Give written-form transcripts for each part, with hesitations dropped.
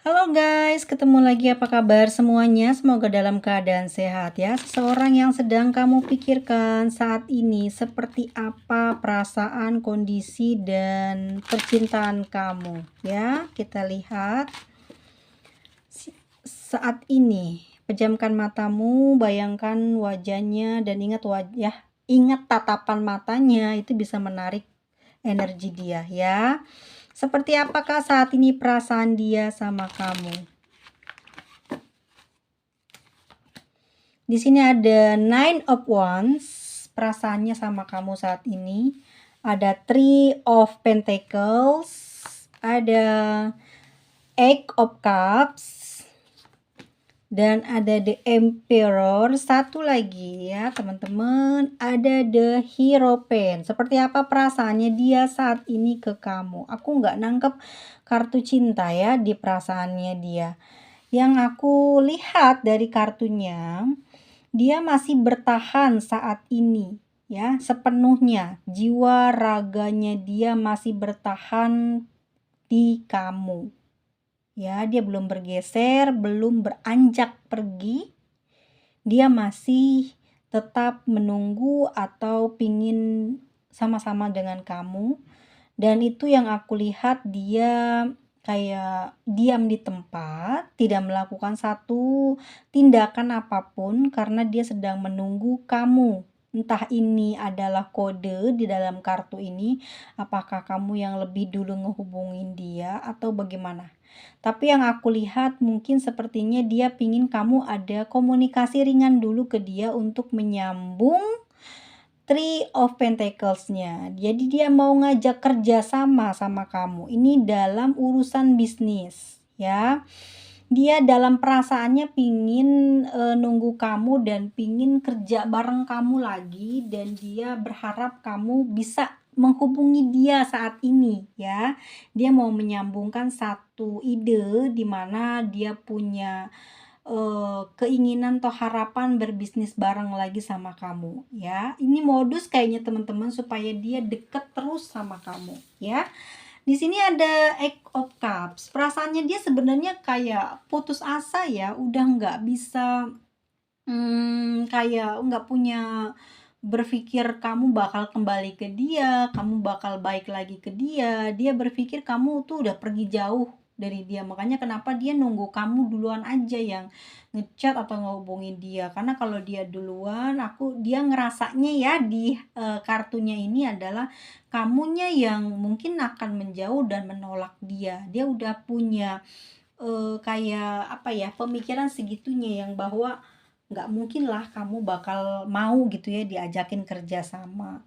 Halo guys, ketemu lagi, apa kabar semuanya? Semoga dalam keadaan sehat ya. Seseorang yang sedang kamu pikirkan saat ini, seperti apa perasaan, kondisi, dan percintaan kamu ya. Kita lihat saat ini. Pejamkan matamu, bayangkan wajahnya, dan ingat tatapan matanya, itu bisa menarik energi dia ya. Seperti apakah saat ini perasaan dia sama kamu? Di sini ada Nine of Wands, perasaannya sama kamu saat ini. Ada Three of Pentacles, ada Eight of Cups, dan ada The Emperor. Satu lagi ya teman-teman, ada The Hierophant. Seperti apa perasaannya dia saat ini ke kamu? Aku nggak nangkep kartu cinta ya di perasaannya dia. Yang aku lihat dari kartunya, dia masih bertahan saat ini ya, sepenuhnya jiwa raganya dia masih bertahan di kamu ya. Dia belum bergeser, belum beranjak pergi, dia masih tetap menunggu atau pingin sama-sama dengan kamu. Dan itu yang aku lihat, dia kayak diam di tempat, tidak melakukan satu tindakan apapun karena dia sedang menunggu kamu. Entah ini adalah kode di dalam kartu ini, apakah kamu yang lebih dulu ngehubungin dia atau bagaimana. Tapi yang aku lihat mungkin sepertinya dia pingin kamu ada komunikasi ringan dulu ke dia untuk menyambung Three of Pentacles-nya. Jadi dia mau ngajak kerja sama sama kamu. Ini dalam urusan bisnis ya. Dia dalam perasaannya pingin nunggu kamu dan pingin kerja bareng kamu lagi, dan dia berharap kamu bisa menghubungi dia saat ini ya. Dia mau menyambungkan satu ide di mana dia punya keinginan atau harapan berbisnis bareng lagi sama kamu ya. Ini modus kayaknya teman-teman supaya dia deket terus sama kamu ya. Di sini ada Eight of Cups. Perasaannya dia sebenarnya kayak putus asa ya, udah nggak bisa kayak nggak punya berpikir kamu bakal kembali ke dia, kamu bakal baik lagi ke dia. Dia berpikir kamu tuh udah pergi jauh dari dia. Makanya kenapa dia nunggu kamu duluan aja yang ngechat atau ngehubungin dia. Karena kalau dia duluan, dia ngerasanya ya di kartunya ini adalah kamunya yang mungkin akan menjauh dan menolak dia. Dia udah punya kayak apa ya, pemikiran segitunya yang bahwa nggak mungkin lah kamu bakal mau gitu ya diajakin kerja sama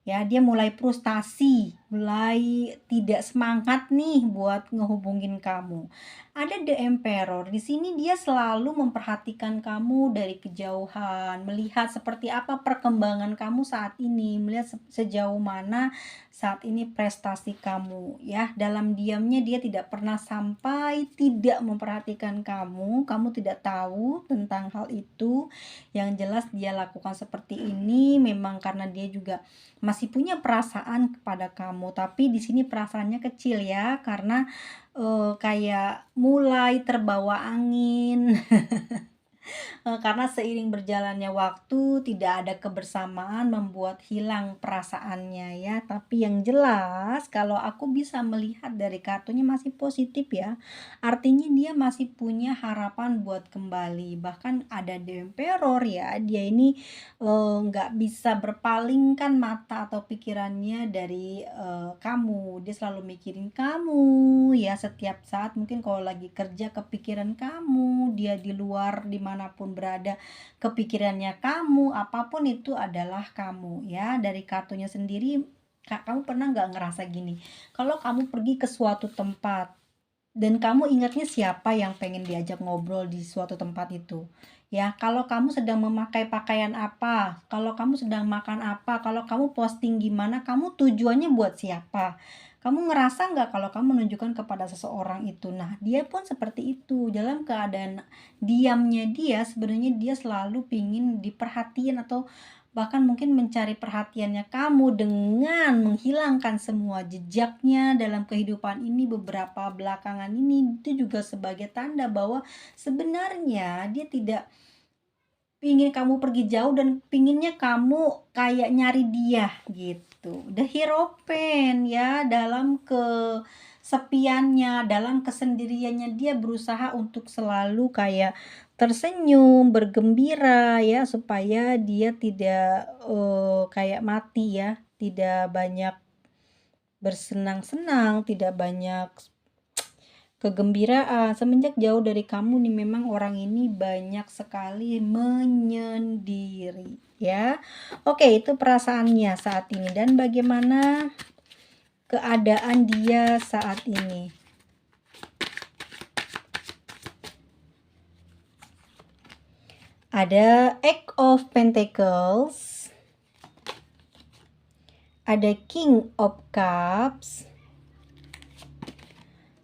ya. Dia mulai frustasi, mulai tidak semangat nih buat ngehubungin kamu. Ada The Emperor. Di sini dia selalu memperhatikan kamu dari kejauhan, melihat seperti apa perkembangan kamu saat ini, melihat sejauh mana saat ini prestasi kamu ya. Dalam diamnya dia tidak pernah sampai tidak memperhatikan kamu. Kamu tidak tahu tentang hal itu. Yang jelas dia lakukan seperti ini memang karena dia juga masih punya perasaan kepada kamu. Tapi di sini perasaannya kecil ya, karena kayak mulai terbawa angin. Karena seiring berjalannya waktu, tidak ada kebersamaan membuat hilang perasaannya ya. Tapi yang jelas kalau aku bisa melihat dari kartunya masih positif ya. Artinya dia masih punya harapan buat kembali. Bahkan ada The Emperor ya. Dia ini nggak bisa berpalingkan mata atau pikirannya dari kamu. Dia selalu mikirin kamu ya, setiap saat. Mungkin kalau lagi kerja kepikiran kamu, dia di luar dimanapun berada kepikirannya kamu, apapun itu adalah kamu ya. Dari kartunya sendiri, kamu pernah nggak ngerasa gini, kalau kamu pergi ke suatu tempat dan kamu ingatnya siapa yang pengen diajak ngobrol di suatu tempat itu ya, kalau kamu sedang memakai pakaian apa, kalau kamu sedang makan apa, kalau kamu posting gimana, kamu tujuannya buat siapa. Kamu ngerasa nggak kalau kamu menunjukkan kepada seseorang itu? Nah, dia pun seperti itu. Dalam keadaan diamnya dia, sebenarnya dia selalu pingin diperhatiin atau bahkan mungkin mencari perhatiannya kamu dengan menghilangkan semua jejaknya dalam kehidupan ini beberapa belakangan ini, itu juga sebagai tanda bahwa sebenarnya dia tidak ingin kamu pergi jauh dan pinginnya kamu kayak nyari dia gitu. The Hierophant ya, dalam kesepiannya, dalam kesendiriannya dia berusaha untuk selalu kayak tersenyum, bergembira ya, supaya dia tidak kayak mati ya, tidak banyak bersenang-senang, tidak banyak kegembiraan. Semenjak jauh dari kamu nih, memang orang ini banyak sekali menyendiri ya. Oke, itu perasaannya saat ini dan bagaimana keadaan dia saat ini. Ada Eight of Pentacles, ada King of Cups,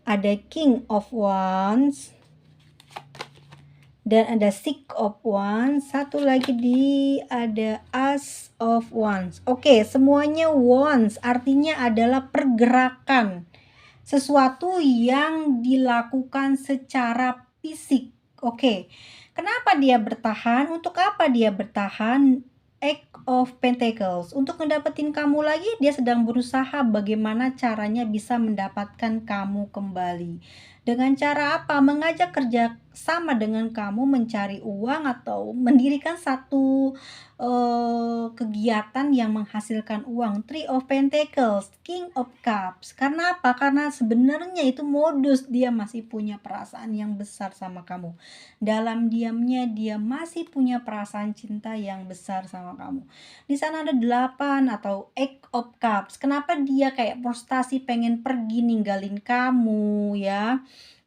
ada King of Wands, dan ada Six of Wands. Satu lagi ada As of Wands. Oke, semuanya Wands artinya adalah pergerakan, sesuatu yang dilakukan secara fisik. Oke, kenapa dia bertahan? Untuk apa dia bertahan? Eight of Pentacles. Untuk ngedapetin kamu lagi, dia sedang berusaha bagaimana caranya bisa mendapatkan kamu kembali. Dengan cara apa? Mengajak kerja sama dengan kamu mencari uang atau mendirikan satu kegiatan yang menghasilkan uang. Three of Pentacles, King of Cups. Karena apa? Karena sebenarnya itu modus, dia masih punya perasaan yang besar sama kamu. Dalam diamnya dia masih punya perasaan cinta yang besar sama kamu. Di sana ada 8 atau Eight of Cups. Kenapa dia kayak frustasi pengen pergi ninggalin kamu ya?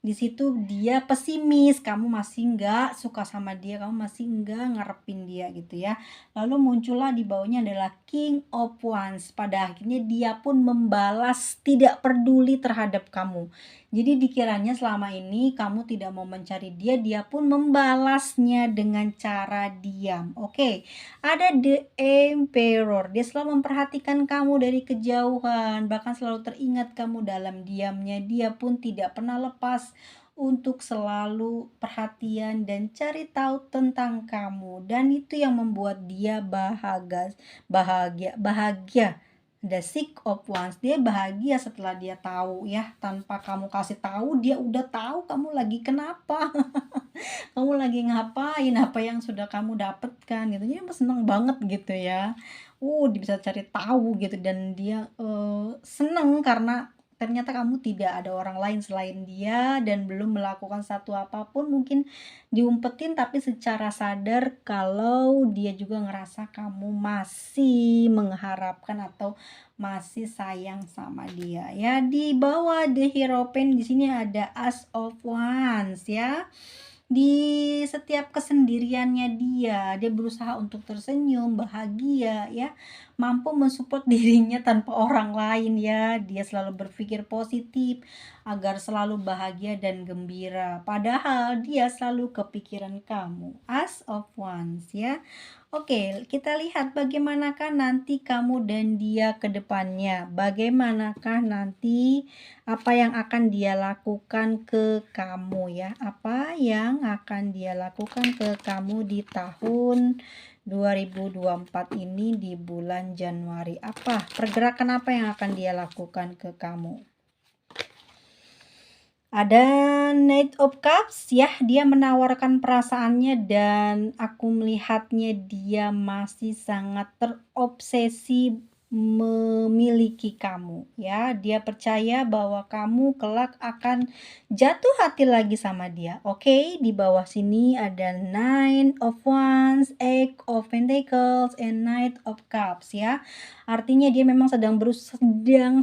Di situ dia pesimis, kamu masih nggak suka sama dia, kamu masih nggak ngarepin dia gitu ya. Lalu muncullah di bawahnya adalah King of Wands. Pada akhirnya dia pun membalas tidak peduli terhadap kamu. Jadi dikiranya selama ini kamu tidak mau mencari dia, dia pun membalasnya dengan cara diam. Oke, ada The Emperor. Dia selalu memperhatikan kamu dari kejauhan, bahkan selalu teringat kamu dalam diamnya. Dia pun tidak pernah lepas untuk selalu perhatian dan cari tahu tentang kamu, dan itu yang membuat dia bahagia. The Six of Wands, dia bahagia setelah dia tahu ya, tanpa kamu kasih tahu dia udah tahu kamu lagi kenapa. Kamu lagi ngapain, apa yang sudah kamu dapatkan gitu. Jadi seneng banget gitu ya. Dia bisa cari tahu gitu, dan dia seneng karena ternyata kamu tidak ada orang lain selain dia dan belum melakukan satu apapun, mungkin diumpetin tapi secara sadar kalau dia juga ngerasa kamu masih mengharapkan atau masih sayang sama dia ya. Di bawah The Hierophant di sini ada As of Wands ya. Di setiap kesendiriannya dia berusaha untuk tersenyum, bahagia ya, mampu mensupport dirinya tanpa orang lain ya. Dia selalu berpikir positif agar selalu bahagia dan gembira. Padahal dia selalu kepikiran kamu. As of Wands ya. Oke, kita lihat bagaimanakah nanti kamu dan dia ke depannya. Bagaimanakah nanti apa yang akan dia lakukan ke kamu ya. Apa yang akan dia lakukan ke kamu di tahun 2024 ini di bulan Januari. Pergerakan apa yang akan dia lakukan ke kamu? Ada Knight of Cups ya, dia menawarkan perasaannya dan aku melihatnya dia masih sangat terobsesi memiliki kamu ya. Dia percaya bahwa kamu kelak akan jatuh hati lagi sama dia. Oke, di bawah sini ada Nine of Wands, Eight of Pentacles, and Knight of Cups ya. Artinya dia memang sedang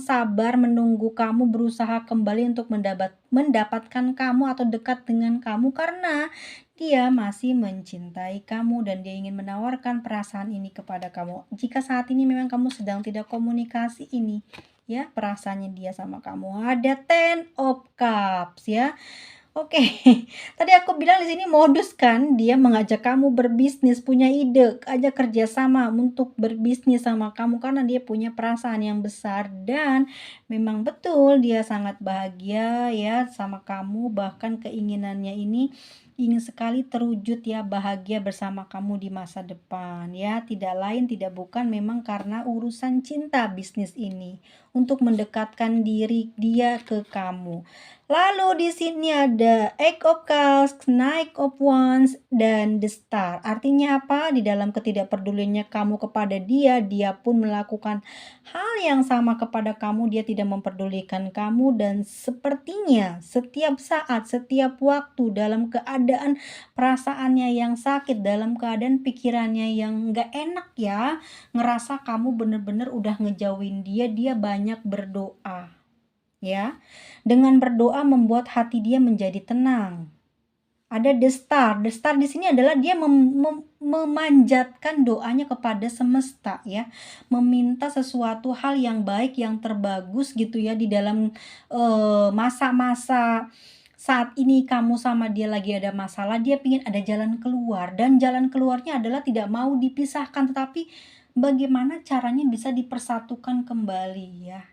sabar menunggu kamu berusaha kembali untuk mendapatkan kamu atau dekat dengan kamu, karena dia masih mencintai kamu dan dia ingin menawarkan perasaan ini kepada kamu. Jika saat ini memang kamu sedang tidak komunikasi ini ya, perasaannya dia sama kamu. Ada Ten of Cups ya. Oke, tadi aku bilang di sini modus kan, dia mengajak kamu berbisnis, punya ide, ajak kerja sama untuk berbisnis sama kamu karena dia punya perasaan yang besar dan memang betul dia sangat bahagia ya sama kamu, bahkan keinginannya ini ingin sekali terwujud ya bahagia bersama kamu di masa depan ya. Tidak lain tidak bukan memang karena urusan cinta bisnis ini untuk mendekatkan diri dia ke kamu. Lalu di sini ada Eight of Cups, Knight of Wands, dan The Star. Artinya apa? Di dalam ketidakpeduliannya kamu kepada dia, dia pun melakukan hal yang sama kepada kamu. Dia tidak memperdulikan kamu dan sepertinya setiap saat, setiap waktu dalam keadaan perasaannya yang sakit, dalam keadaan pikirannya yang gak enak ya, ngerasa kamu bener-bener udah ngejauhin dia, dia banyak berdoa. Ya, dengan berdoa membuat hati dia menjadi tenang. Ada the star. The star di sini adalah dia memanjatkan doanya kepada semesta ya, meminta sesuatu hal yang baik, yang terbagus gitu ya di dalam masa-masa saat ini kamu sama dia lagi ada masalah, dia pingin ada jalan keluar dan jalan keluarnya adalah tidak mau dipisahkan, tetapi bagaimana caranya bisa dipersatukan kembali ya.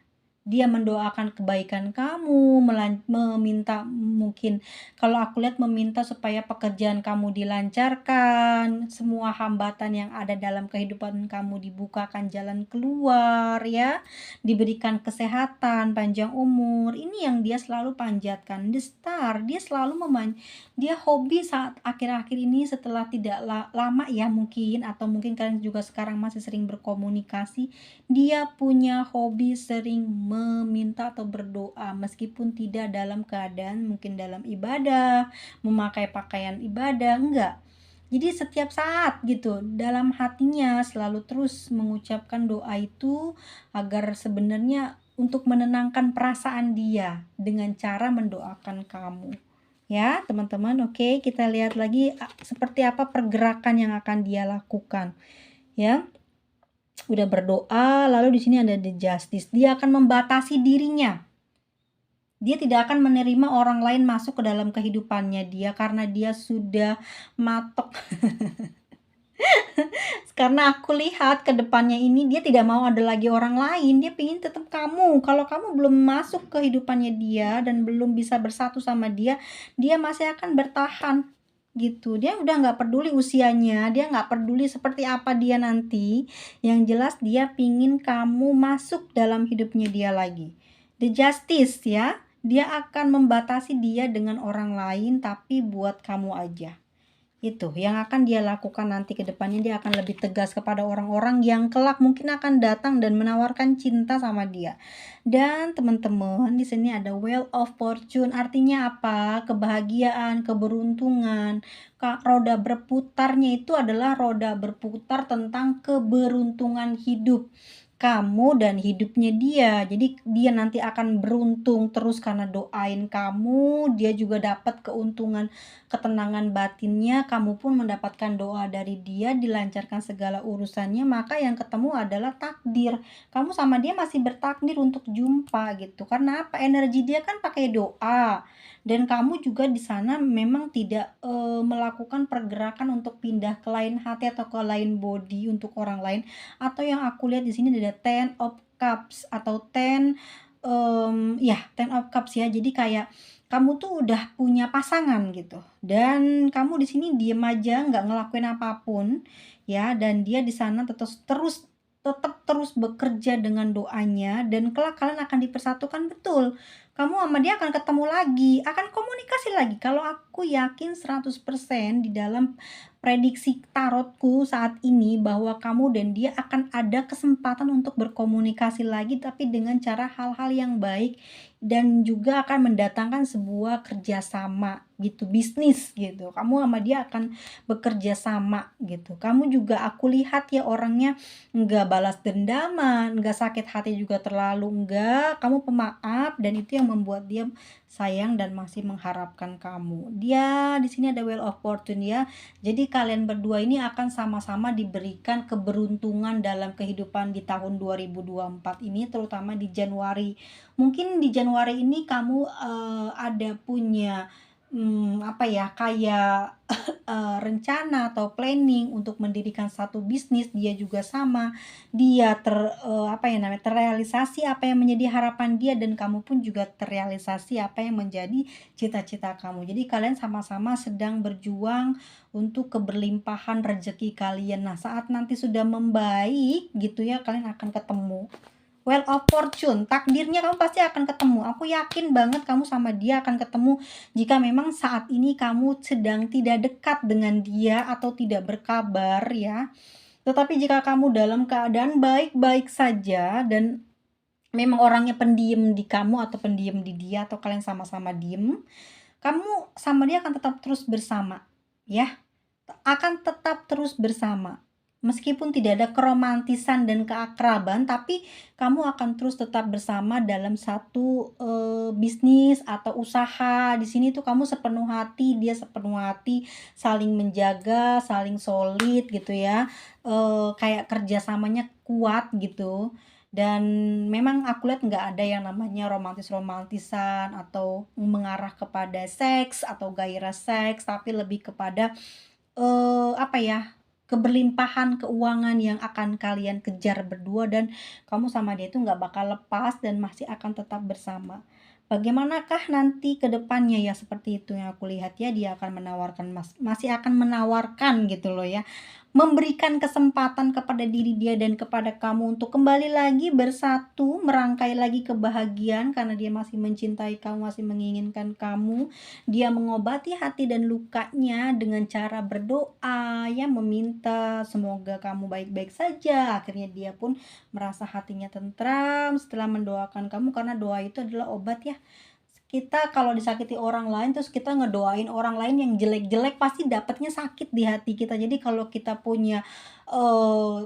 Dia mendoakan kebaikan kamu, meminta mungkin kalau aku lihat meminta supaya pekerjaan kamu dilancarkan, semua hambatan yang ada dalam kehidupan kamu dibukakan jalan keluar ya, diberikan kesehatan, panjang umur. Ini yang dia selalu panjatkan. The Star, dia selalu dia hobi saat akhir-akhir ini setelah tidak lama ya mungkin, atau mungkin kalian juga sekarang masih sering berkomunikasi, dia punya hobi sering meminta atau berdoa meskipun tidak dalam keadaan mungkin dalam ibadah, memakai pakaian ibadah, enggak. Jadi setiap saat gitu dalam hatinya selalu terus mengucapkan doa itu agar sebenarnya untuk menenangkan perasaan dia dengan cara mendoakan kamu. Ya, teman-teman, oke, kita lihat lagi seperti apa pergerakan yang akan dia lakukan. Ya. Udah berdoa, lalu di sini ada the justice. Dia akan membatasi dirinya. Dia tidak akan menerima orang lain masuk ke dalam kehidupannya dia karena dia sudah matok. Karena aku lihat ke depannya ini dia tidak mau ada lagi orang lain, dia pingin tetap kamu. Kalau kamu belum masuk ke kehidupannya dia dan belum bisa bersatu sama dia, dia masih akan bertahan gitu. Dia udah nggak peduli usianya, dia nggak peduli seperti apa dia nanti. Yang jelas dia pingin kamu masuk dalam hidupnya dia lagi. The justice ya, dia akan membatasi dia dengan orang lain tapi buat kamu aja. Itu yang akan dia lakukan nanti ke depannya, dia akan lebih tegas kepada orang-orang yang kelak mungkin akan datang dan menawarkan cinta sama dia. Dan teman-teman, di sini ada Wheel of Fortune, artinya apa? Kebahagiaan, keberuntungan. Roda berputarnya itu adalah roda berputar tentang keberuntungan hidup kamu dan hidupnya dia. Jadi dia nanti akan beruntung terus karena doain kamu, dia juga dapat keuntungan, ketenangan batinnya, kamu pun mendapatkan doa dari dia, dilancarkan segala urusannya, maka yang ketemu adalah takdir. Kamu sama dia masih bertakdir untuk jumpa gitu. Karena apa? Energi dia kan pakai doa. Dan kamu juga di sana memang tidak melakukan pergerakan untuk pindah ke lain hati atau ke lain body untuk orang lain, atau yang aku lihat di sini ada Ten of Cups atau Ten of Cups ya. Jadi kayak kamu tuh udah punya pasangan gitu dan kamu di sini diem aja nggak ngelakuin apapun ya, dan dia di sana tetap terus bekerja dengan doanya dan kelak kalian akan dipersatukan betul. Kamu sama dia akan ketemu lagi, akan komunikasi lagi. Kalau aku yakin 100% di dalam prediksi tarotku saat ini bahwa kamu dan dia akan ada kesempatan untuk berkomunikasi lagi tapi dengan cara hal-hal yang baik dan juga akan mendatangkan sebuah kerjasama gitu, bisnis gitu. Kamu sama dia akan bekerja sama gitu. Kamu juga aku lihat ya orangnya nggak balas dendaman, nggak sakit hati juga terlalu, enggak. Kamu pemaaf dan itu yang membuat dia sayang dan masih mengharapkan kamu. Dia di sini ada Wheel of Fortune ya. Jadi kalian berdua ini akan sama-sama diberikan keberuntungan dalam kehidupan di tahun 2024 ini, terutama di Januari. Mungkin di Januari ini kamu ada punya apa ya, kayak, rencana atau planning untuk mendirikan satu bisnis, dia juga sama, dia apa ya namanya, terrealisasi apa yang menjadi harapan dia dan kamu pun juga terrealisasi apa yang menjadi cita-cita kamu. Jadi kalian sama-sama sedang berjuang untuk keberlimpahan rezeki kalian. Nah, saat nanti sudah membaik gitu ya, kalian akan ketemu. Wheel of Fortune, takdirnya kamu pasti akan ketemu. Aku yakin banget kamu sama dia akan ketemu jika memang saat ini kamu sedang tidak dekat dengan dia atau tidak berkabar ya. Tetapi jika kamu dalam keadaan baik-baik saja dan memang orangnya pendiam di kamu atau pendiam di dia atau kalian sama-sama diem, kamu sama dia akan tetap terus bersama ya. Akan tetap terus bersama. Meskipun tidak ada keromantisan dan keakraban, tapi kamu akan terus tetap bersama dalam satu, bisnis atau usaha. Di sini tuh kamu sepenuh hati, dia sepenuh hati, saling menjaga, saling solid gitu ya, kayak kerjasamanya kuat gitu. Dan memang aku lihat nggak ada yang namanya romantis-romantisan atau mengarah kepada seks atau gairah seks, tapi lebih kepada apa ya, keberlimpahan keuangan yang akan kalian kejar berdua dan kamu sama dia itu nggak bakal lepas dan masih akan tetap bersama. Bagaimanakah nanti ke depannya ya seperti itu yang aku lihat ya, dia akan menawarkan masih akan menawarkan gitu loh ya, memberikan kesempatan kepada diri dia dan kepada kamu untuk kembali lagi bersatu, merangkai lagi kebahagiaan karena dia masih mencintai kamu, masih menginginkan kamu. Dia mengobati hati dan lukanya dengan cara berdoa, ya meminta semoga kamu baik-baik saja. Akhirnya dia pun merasa hatinya tentram setelah mendoakan kamu karena doa itu adalah obat ya. Kita kalau disakiti orang lain terus kita ngedoain orang lain yang jelek-jelek pasti dapatnya sakit di hati kita. Jadi kalau kita punya,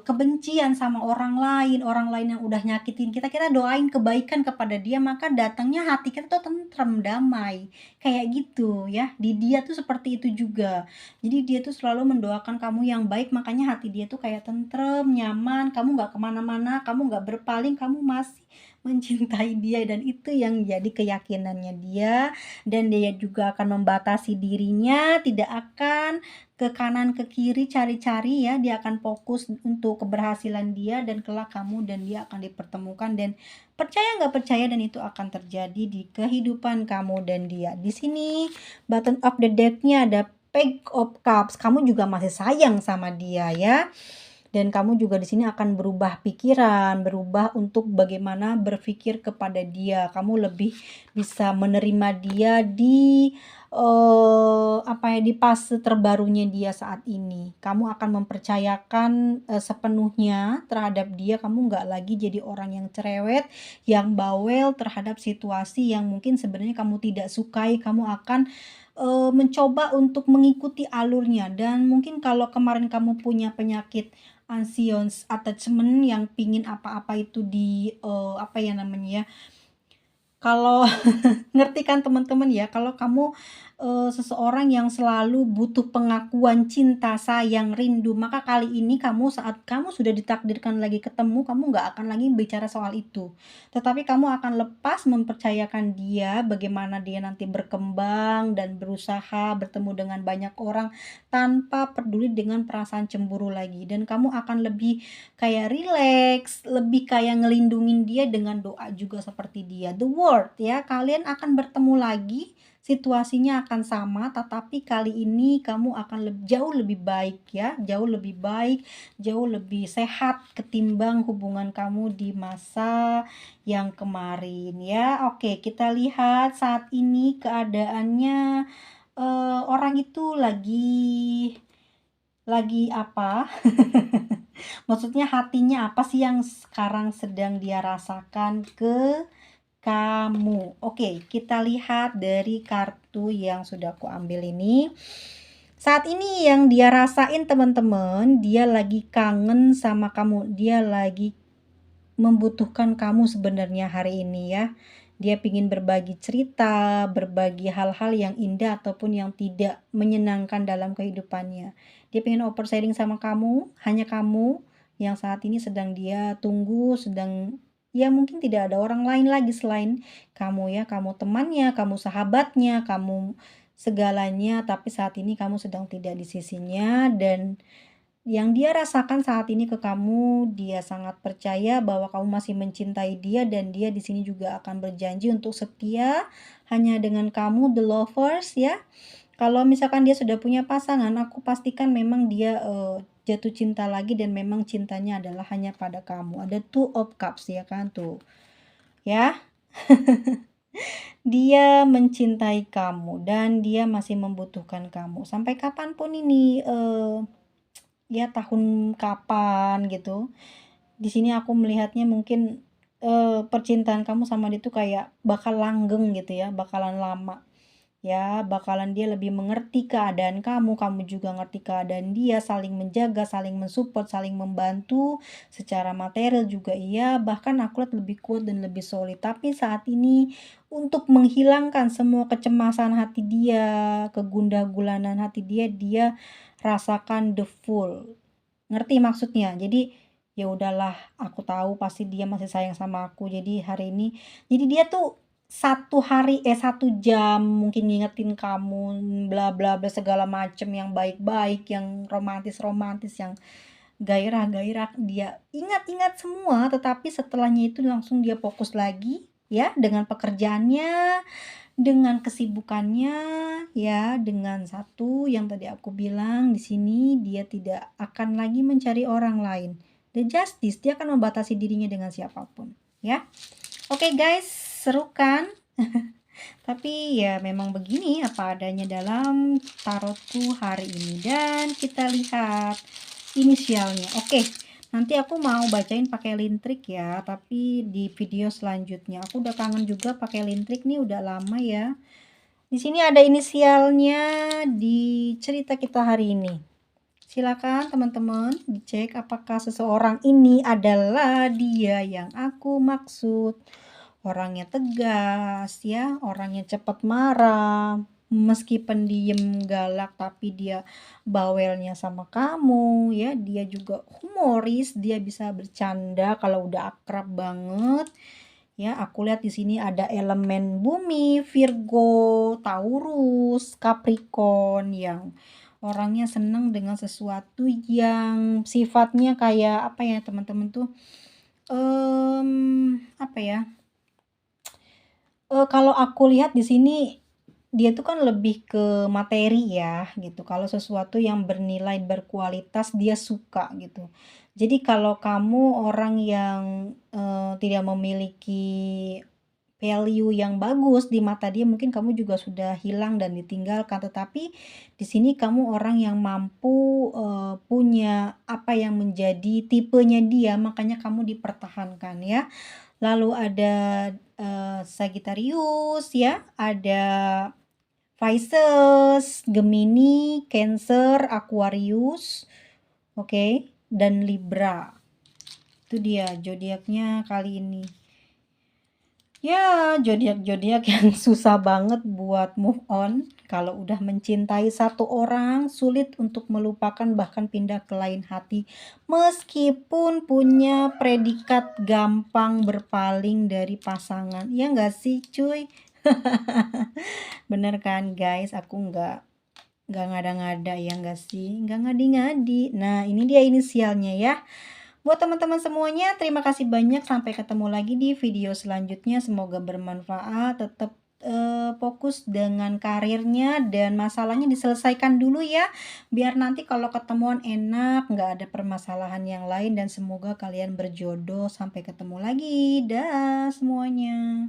kebencian sama orang lain yang udah nyakitin kita, kita doain kebaikan kepada dia maka datangnya hati kita tuh tentrem, damai, kayak gitu ya. Di dia tuh seperti itu juga. Jadi dia tuh selalu mendoakan kamu yang baik makanya hati dia tuh kayak tentrem, nyaman, kamu nggak kemana mana kamu nggak berpaling, kamu masih mencintai dia dan itu yang jadi keyakinannya dia dan dia juga akan membatasi dirinya, tidak akan ke kanan ke kiri cari-cari ya, dia akan fokus untuk keberhasilan dia dan kelak kamu dan dia akan dipertemukan dan percaya nggak percaya dan itu akan terjadi di kehidupan kamu dan dia. Di sini button of the deck-nya ada Page of Cups, kamu juga masih sayang sama dia ya. Dan kamu juga di sini akan berubah pikiran, berubah untuk bagaimana berpikir kepada dia. Kamu lebih bisa menerima dia di apa ya, di fase terbarunya dia saat ini. Kamu akan mempercayakan, sepenuhnya terhadap dia, kamu nggak lagi jadi orang yang cerewet, yang bawel terhadap situasi yang mungkin sebenarnya kamu tidak sukai, kamu akan, mencoba untuk mengikuti alurnya dan mungkin kalau kemarin kamu punya penyakit anxious attachment yang pingin apa-apa itu apa ya namanya ya, kalau ngerti kan teman-teman ya, kalau kamu, seseorang yang selalu butuh pengakuan cinta, sayang, rindu, maka kali ini kamu saat kamu sudah ditakdirkan lagi ketemu, kamu nggak akan lagi bicara soal itu. Tetapi kamu akan lepas mempercayakan dia, bagaimana dia nanti berkembang dan berusaha bertemu dengan banyak orang tanpa peduli dengan perasaan cemburu lagi. Dan kamu akan lebih kayak rileks, lebih kayak ngelindungin dia dengan doa juga seperti dia. The World ya, kalian akan bertemu lagi, situasinya akan sama, tetapi kali ini kamu akan jauh lebih baik ya, jauh lebih baik, jauh lebih sehat ketimbang hubungan kamu di masa yang kemarin ya. Oke, kita lihat saat ini keadaannya, orang itu lagi apa? Maksudnya hatinya apa sih yang sekarang sedang dia rasakan ke kamu? Oke, kita lihat dari kartu yang sudah aku ambil ini. Saat ini yang dia rasain teman-teman, dia lagi kangen sama kamu. Dia lagi membutuhkan kamu sebenarnya hari ini ya. Dia pingin berbagi cerita, berbagi hal-hal yang indah ataupun yang tidak menyenangkan dalam kehidupannya. Dia pengen over sharing sama kamu, hanya kamu yang saat ini sedang dia tunggu, sedang ya mungkin tidak ada orang lain lagi selain kamu ya, kamu temannya, kamu sahabatnya, kamu segalanya, tapi saat ini kamu sedang tidak di sisinya, dan yang dia rasakan saat ini ke kamu, dia sangat percaya bahwa kamu masih mencintai dia, dan dia di sini juga akan berjanji untuk setia hanya dengan kamu, the lovers ya. Kalau misalkan dia sudah punya pasangan, aku pastikan memang dia jatuh cinta lagi, dan memang cintanya adalah hanya pada kamu. Ada Two of Cups ya kan tuh. Ya, dia mencintai kamu dan dia masih membutuhkan kamu. Sampai kapanpun ini ya tahun kapan gitu. Di sini aku melihatnya mungkin percintaan kamu sama dia tuh kayak bakal langgeng gitu ya, bakalan lama. Ya, bakalan dia lebih mengerti keadaan kamu, kamu juga ngerti keadaan dia, saling menjaga, saling mensupport, saling membantu, secara material juga iya, bahkan aku lihat lebih kuat dan lebih solid. Tapi saat ini untuk menghilangkan semua kecemasan hati dia, kegundah-gulanan hati dia, dia rasakan the full. Ngerti maksudnya? Jadi ya udahlah, aku tahu pasti dia masih sayang sama aku. Jadi hari ini, jadi dia tuh 1 jam mungkin ngingetin kamu, bla bla bla segala macem yang baik-baik, yang romantis-romantis, yang gairah-gairah, dia ingat-ingat semua, tetapi setelahnya itu langsung dia fokus lagi ya dengan pekerjaannya, dengan kesibukannya, ya, dengan satu yang tadi aku bilang di sini, dia tidak akan lagi mencari orang lain. The justice, dia akan membatasi dirinya dengan siapapun, ya. Oke guys, seru kan? Tapi ya memang begini apa adanya dalam tarotku hari ini, dan kita lihat inisialnya. Oke, nanti aku mau bacain pakai lintrik ya, tapi di video selanjutnya. Aku udah kangen juga pakai lintrik nih, udah lama ya. Di sini ada inisialnya di cerita kita hari ini. Silakan teman-teman dicek apakah seseorang ini adalah dia yang aku maksud. Orangnya tegas ya, orangnya cepat marah, meski pendiam galak tapi dia bawelnya sama kamu ya. Dia juga humoris, dia bisa bercanda kalau udah akrab banget. Ya, aku lihat di sini ada elemen bumi, Virgo, Taurus, Capricorn, yang orangnya senang dengan sesuatu yang sifatnya kayak apa ya teman-teman tuh, apa ya, kalau aku lihat di sini, dia tuh kan lebih ke materi ya gitu, kalau sesuatu yang bernilai, berkualitas dia suka gitu. Jadi kalau kamu orang yang tidak memiliki value yang bagus di mata dia, mungkin kamu juga sudah hilang dan ditinggalkan, tetapi di sini kamu orang yang mampu punya apa yang menjadi tipenya dia, makanya kamu dipertahankan ya. Lalu ada Sagittarius ya, ada Pisces, Gemini, Cancer, Aquarius, oke, dan Libra. Itu dia zodiaknya kali ini. Ya, zodiak-zodiak yang susah banget buat move on. Kalau udah mencintai satu orang, sulit untuk melupakan, bahkan pindah ke lain hati. Meskipun punya predikat gampang berpaling dari pasangan. Ya nggak sih cuy? Bener kan guys? Aku nggak ngada-ngada ya nggak sih? Nggak ngadi-ngadi. Nah ini dia inisialnya ya. Buat teman-teman semuanya, terima kasih banyak. Sampai ketemu lagi di video selanjutnya. Semoga bermanfaat. Tetap fokus dengan karirnya dan masalahnya diselesaikan dulu ya. Biar nanti kalau ketemuan enak, nggak ada permasalahan yang lain. Dan semoga kalian berjodoh. Sampai ketemu lagi. Dah semuanya.